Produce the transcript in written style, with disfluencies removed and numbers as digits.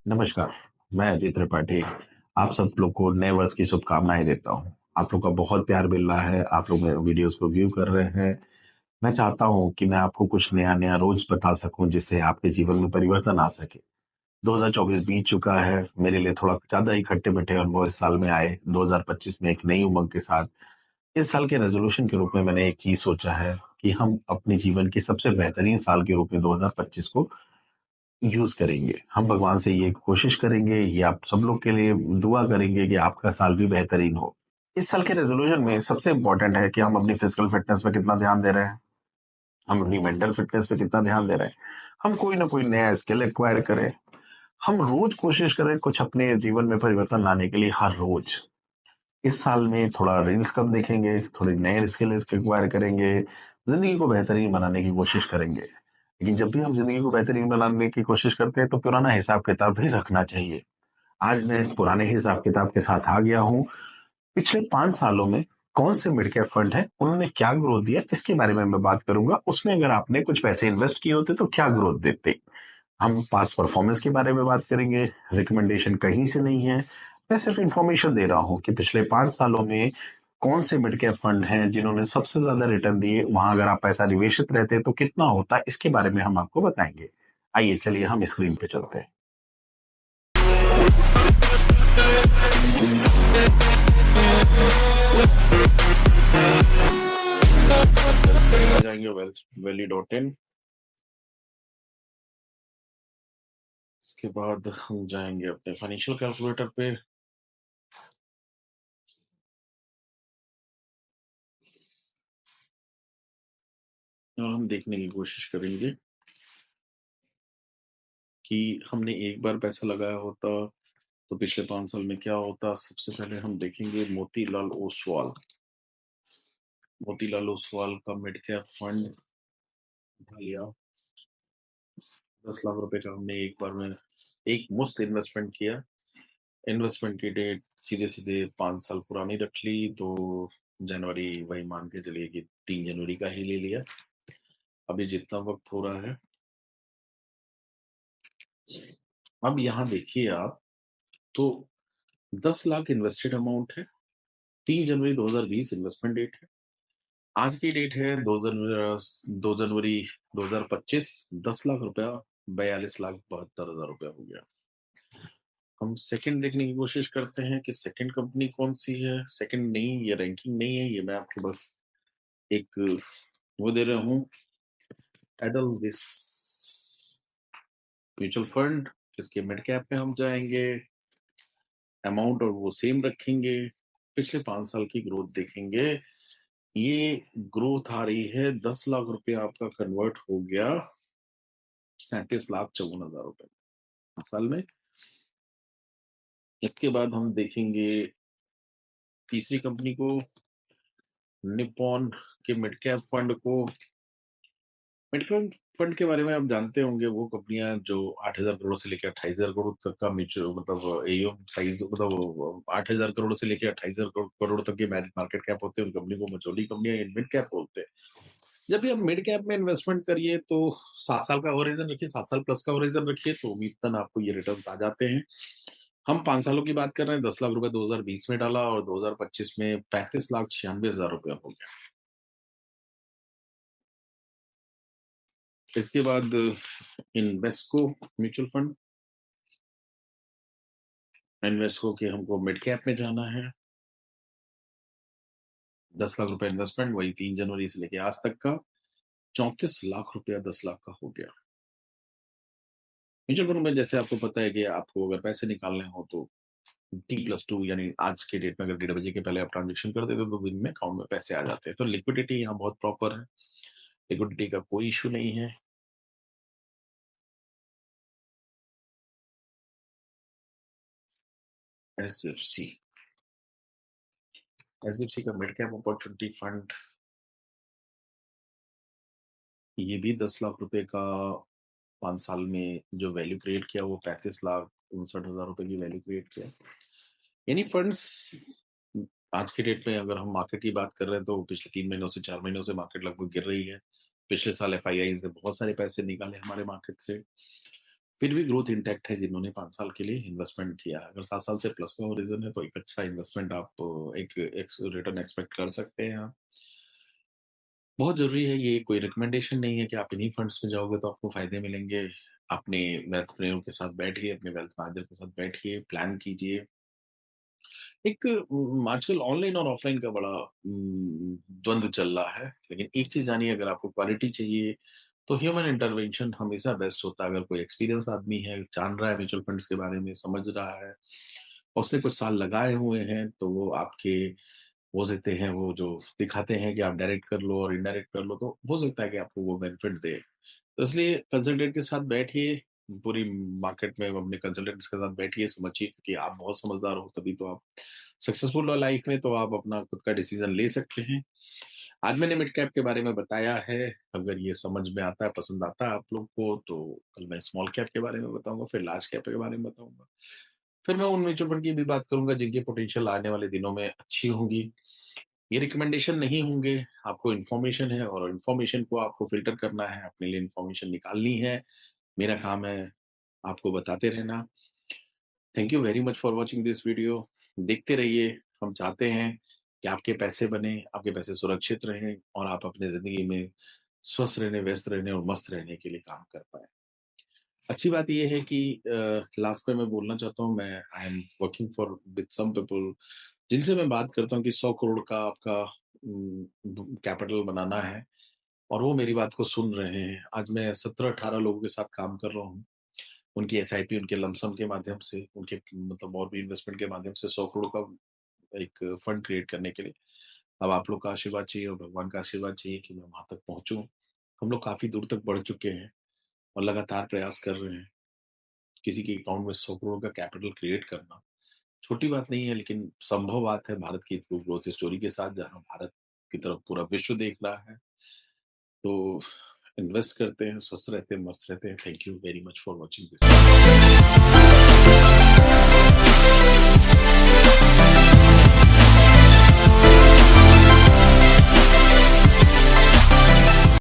नमस्कार, मैं अजय त्रिपाठी। आप सब लोग को नए वर्ष की शुभकामनाएं देता हूँ। आप लोग का बहुत प्यार मिल रहा है, आप लोग मेरे वीडियोस को व्यू कर रहे हैं। मैं चाहता हूँ कि मैं आपको कुछ नया नया रोज बता सकूं जिससे आपके जीवन में परिवर्तन आ सके। 2024 बीत चुका है, मेरे लिए थोड़ा ज्यादा ही खट्टे मीठे अनुभव इस साल में आए। 2025 में एक नई उमंग के साथ इस साल के रेजोल्यूशन के रूप में मैंने एक चीज सोचा है कि हम अपने जीवन के सबसे बेहतरीन साल के रूप में 2025 को यूज करेंगे। हम भगवान से ये कोशिश करेंगे, ये आप सब लोग के लिए दुआ करेंगे कि आपका साल भी बेहतरीन हो। इस साल के रेजोल्यूशन में सबसे इंपॉर्टेंट है कि हम अपनी फिजिकल फिटनेस पे कितना ध्यान दे रहे हैं, हम अपनी मेंटल फिटनेस पे कितना ध्यान दे रहे हैं, हम कोई ना कोई नया स्किल एक्वायर करें। हम रोज कोशिश करें कुछ अपने जीवन में परिवर्तन लाने के लिए, हर रोज। इस साल में थोड़ा रील्स कम देखेंगे, थोड़ी नए स्किल एक्वायर करेंगे, जिंदगी को बेहतरीन बनाने की कोशिश करेंगे। लेकिन जब भी हम जिंदगी को बेहतरीन बनाने की कोशिश करते हैं तो पुराना हिसाब किताब भी रखना चाहिए। आज मैं पुराने हिसाब किताब के साथ आ गया हूँ। पिछले 5 सालों में कौन से मिड कैप फंड है, उन्होंने क्या ग्रोथ दिया, इसके बारे में मैं बात करूंगा। उसमें अगर आपने कुछ पैसे इन्वेस्ट किए होते तो क्या ग्रोथ देते। हम पास परफॉर्मेंस के बारे में बात करेंगे। रिकमेंडेशन कहीं से नहीं है, मैं सिर्फ इंफॉर्मेशन दे रहा हूँ कि पिछले 5 सालों में कौन से मिड कैप फंड हैं जिन्होंने सबसे ज्यादा रिटर्न दिए। वहां अगर आप पैसा निवेशित रहते तो कितना होता, इसके बारे में हम आपको बताएंगे। आइए चलिए हम स्क्रीन पे चलते हैं। जाएंगे वैली डॉट इन। इसके बाद हम जाएंगे अपने फाइनेंशियल कैलकुलेटर पे। और हम देखने की कोशिश करेंगे कि हमने एक बार पैसा लगाया होता तो पिछले 5 साल में क्या होता। सबसे पहले हम देखेंगे मोतीलाल ओसवाल। मोतीलाल ओसवाल का मिड कैप फंड लिया। 10 लाख रुपए का हमने एक बार में एक मुश्त इन्वेस्टमेंट किया। इन्वेस्टमेंट की डेट सीधे सीधे 5 साल पुरानी रख ली, तो जनवरी वही मान के चलिए कि 3 जनवरी का ही ले लिया। अभी जितना वक्त हो रहा है, अब यहाँ देखिए आप, तो 10 लाख इन्वेस्टेड अमाउंट है। 3 जनवरी 2020 इन्वेस्टमेंट डेट है। आज की डेट है 2 जनवरी 2025। 10 लाख रुपया 42,72,000 रुपया हो गया। हम सेकंड देखने की कोशिश करते हैं कि सेकंड कंपनी कौन सी है। सेकंड नहीं, ये रैंकिंग नहीं है, ये मैं आपको बस एक वो दे रहा हूँ, एडलविस म्यूचुअल फंड। इसके मिड कैप में हम जाएंगे, अमाउंट और वो सेम रखेंगे, पिछले 5 साल की ग्रोथ देखेंगे। ये ग्रोथ आ रही है, 10 लाख रुपए आपका कन्वर्ट हो गया 37,54,000 रुपए साल में। इसके बाद हम देखेंगे तीसरी कंपनी को, निप्पॉन के मिड कैप फंड को। मिड कैप फंड के बारे में आप जानते होंगे, वो कंपनियां जो 8,000 करोड़ से लेकर 28,000 करोड़ तक का म्यूचुअल मतलब एयूएम साइज, मतलब 8,000 करोड़ से लेकर 28,000 करोड़ तक के मार्केट कैप होते हैं, उन कंपनी को मचोली कंपनियां मिड कैप बोलते हैं। जब भी आप मिड कैप में इन्वेस्टमेंट करिए तो 7 साल का होराइजन रखिए, 7 साल प्लस का होराइजन रखिए, तो उम्मीदन आपको ये रिटर्न आ जाते हैं। हम 5 सालों की बात कर रहे हैं। 10 लाख रुपए 2020 में डाला और 2025 में 35,96,000 रुपया हो गया। इसके बाद इन्वेस्को म्यूचुअल फंड। इन्वेस्को के हमको मिड कैप में जाना है। 10 लाख रुपए इन्वेस्टमेंट, वही 3 जनवरी से लेके आज तक का 34 लाख रुपया 10 लाख का हो गया। म्यूचुअल फंड में जैसे आपको पता है कि आपको अगर पैसे निकालने हो तो T+2, यानी आज के डेट में अगर 1:30 के पहले आप ट्रांजेक्शन कर देते हो तो दिन में अकाउंट में पैसे आ जाते हैं। तो लिक्विडिटी यहाँ बहुत प्रॉपर है, लिक्विडिटी का कोई इशू नहीं है। एसडीएफसी, एसडीएफसी का मिड कैप अपॉर्चुनिटी फंड, ये भी 10 लाख रुपए का 5 साल में जो वैल्यू क्रिएट किया वो 35,59,60,000 रुपए की वैल्यू क्रिएट किया। यानी फंड्स आज की डेट में अगर हम मार्केट की बात कर रहे हैं तो पिछले 3 महीनों से 4 महीनों से मार्केट लगभग गिर रही है। पिछले साल एफआईआई ने बहुत सारे पैसे निकाले हमारे मार्केट से। फिर भी ग्रोथ इंटैक्ट है जिन्होंने 5 साल के लिए इन्वेस्टमेंट किया। अगर 7 साल से प्लस का होरिज़न है तो एक अच्छा इन्वेस्टमेंट आप एक रिटर्न एक्सपेक्ट कर सकते हैं आप। बहुत ज़रूरी है, ये कोई रिकमेंडेशन नहीं है कि आप इन्हीं फंड्स में जाओगे तो आपको फ़ायदे मिलेंगे। अपने वेल्थ प्रेन्योर के साथ बैठिए, अपने वेल्थ मैनेजर के साथ बैठिए, प्लान कीजिए। एक आजकल ऑनलाइन और ऑफलाइन का बड़ा द्वंद चल रहा है। लेकिन एक चीज़ जानिए, अगर आपको क्वालिटी चाहिए, तो ह्यूमन इंटरवेंशन हमेशा बेस्ट होता है। अगर कोई एक्सपीरियंस आदमी है, जान रहा है म्यूचुअल फंड्स के बारे में, समझ रहा है, और उसने कुछ साल लगाए हुए हैं, तो वो आपके हो सकते हैं वो जो दिखाते हैं कि आप डायरेक्ट कर लो और इनडायरेक्ट कर लो, तो हो सकता है कि आपको वो बेनिफिट दे। तो इसलिए कंसल्टेंट के साथ बैठिए, पूरी मार्केट में अपने कंसल्टेंट्स के साथ बैठिए, समझिए कि आप बहुत समझदार हो, तभी तो आप सक्सेसफुल हो लाइफ में, तो आप अपना खुद का डिसीजन ले सकते हैं। आज मैंने मिड कैप के बारे में बताया है। अगर ये समझ में आता है, पसंद आता है आप लोग को, तो कल मैं स्मॉल कैप के बारे में बताऊंगा, फिर लार्ज कैप के बारे में बताऊंगा। फिर मैं उन म्यूचुअल फंड की भी बात करूंगा जिनकी पोटेंशियल आने वाले दिनों में अच्छी होंगी। ये रिकमेंडेशन नहीं होंगे, आपको इन्फॉर्मेशन है, और इन्फॉर्मेशन को आपको फिल्टर करना है, अपने लिए इन्फॉर्मेशन निकालनी है। मेरा काम है आपको बताते रहना। Thank you very much for watching this video. देखते रहिए। हम चाहते हैं कि आपके पैसे बने, आपके पैसे सुरक्षित रहें, और आप अपने जिंदगी में स्वस्थ रहने, व्यस्त रहने और मस्त रहने के लिए काम कर पाए। अच्छी बात ये है कि लास्ट में मैं बोलना चाहता हूँ, मैं I am working for with some people जिनसे मैं बात करता हूँ कि 100 करोड़ का आपका कैपिटल बनाना है, और वो मेरी बात को सुन रहे हैं। आज मैं 17-18 लोगों के साथ काम कर रहा हूँ, उनकी एसआईपी, उनके लमसम के माध्यम से, उनके मतलब और भी इन्वेस्टमेंट के माध्यम से 100 करोड़ का एक फंड क्रिएट करने के लिए। अब आप लोग का आशीर्वाद चाहिए और भगवान का आशीर्वाद चाहिए कि मैं वहां तक पहुंचूं। हम लोग काफी दूर तक बढ़ चुके हैं और लगातार प्रयास कर रहे हैं। किसी के अकाउंट में 100 करोड़ का कैपिटल क्रिएट करना छोटी बात नहीं है, लेकिन संभव बात है भारत की ग्रोथ स्टोरी के साथ, जहां भारत की तरफ पूरा विश्व देख रहा है। तो इन्वेस्ट करते हैं, स्वस्थ रहते हैं, मस्त रहते हैं। Thank you very much for watching this.